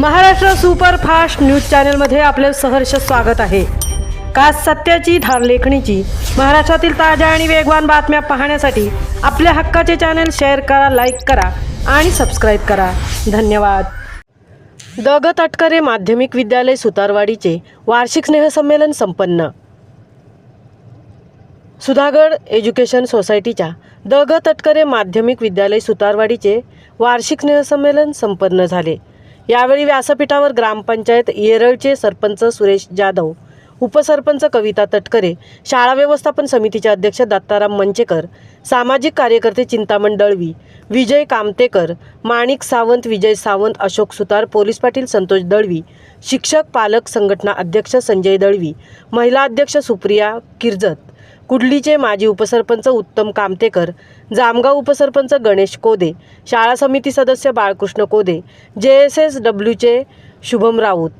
Maharashtra superfast news चॅनलमध्ये आपले सहर्ष स्वागत आहे। का सत्याची धार लेखणीची महाराष्ट्रातील ताज्या आणि वेगवान बातम्या पाहण्यासाठी आपल्या हक्काचे चॅनल शेअर करा, लाईक करा आणि सबस्क्राईब करा। धन्यवाद। द ग तटकरे माध्यमिक विद्यालय सुतारवाडीचे वार्षिक स्नेहसंमेलन संपन्न। सुधागड एज्युकेशन सोसायटीच्या द ग तटकरे माध्यमिक विद्यालय सुतारवाडीचे वार्षिक स्नेहसंमेलन संपन्न झाले। यावेळी व्यासपीठावर ग्रामपंचायत येरळचे सरपंच सुरेश जाधव, उपसरपंच कविता तटकरे, शाळा व्यवस्थापन समितीचे अध्यक्ष दत्ताराम मंचेकर, सामाजिक कार्यकर्ते चिंतामण दळवी, विजय कामतेकर, माणिक सावंत, विजय सावंत, अशोक सुतार, पोलीस पाटील संतोष दळवी, शिक्षक पालक संघटना अध्यक्ष संजय दळवी, महिला अध्यक्ष सुप्रिया किर्जत, कुडलीचे माजी उपसरपंच उत्तम कामतेकर, जामगाव उपसरपंच गणेश कोदे, शाळा समिती सदस्य बाळकृष्ण कोदे, JSSWचे शुभम राऊत,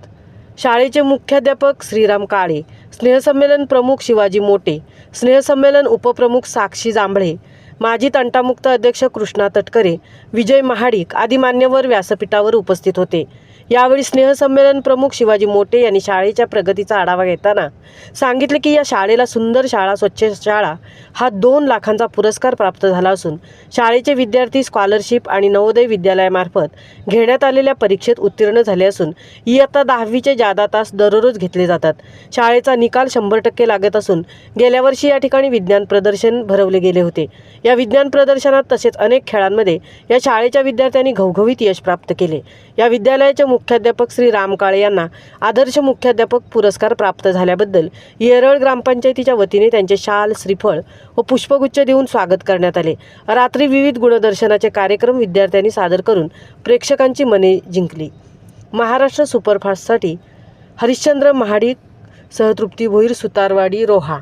शाळेचे मुख्याध्यापक श्रीराम काळे, स्नेहसंमेलन प्रमुख शिवाजी मोटे, स्नेहसंमेलन उपप्रमुख साक्षी जांभळे, माजी तंटामुक्त अध्यक्ष कृष्णा तटकरे, विजय महाडिक आदी मान्यवर व्यासपीठावर उपस्थित होते। यावेळी स्नेहसंमेलन प्रमुख शिवाजी मोटे यांनी शाळेच्या प्रगतीचा आढावा घेताना सांगितले की या शाळेला सुंदर शाळा, स्वच्छ शाळा हा 2 लाखांचा पुरस्कार प्राप्त झाला असून शाळेचे विद्यार्थी स्कॉलरशिप आणि नवोदय विद्यालयामार्फत घेण्यात आलेल्या परीक्षेत उत्तीर्ण झाले असून इयत्ता 10वीचे जादा तास दररोज घेतले जातात। शाळेचा निकाल 100% लागत असून गेल्या वर्षी या ठिकाणी विज्ञान प्रदर्शन भरवले गेले होते। या विज्ञान प्रदर्शनात तसेच अनेक खेळांमध्ये या शाळेच्या विद्यार्थ्यांनी घवघवीत यश प्राप्त केले। या विद्यालयाचे मुख्याध्यापक श्री राम काळे यांना आदर्श मुख्याध्यापक पुरस्कार प्राप्त झाल्याबद्दल येरळ ग्रामपंचायतीच्या वतीने त्यांचे शाल, श्रीफळ व पुष्पगुच्छ देऊन स्वागत करण्यात आले। रात्री विविध गुणदर्शनाचे कार्यक्रम विद्यार्थ्यांनी सादर करून प्रेक्षकांची मने जिंकली। महाराष्ट्र सुपरफास्टसाठी हरिश्चंद्र महाडिक, सहतृप्ती भोईर, सुतारवाडी, रोहा।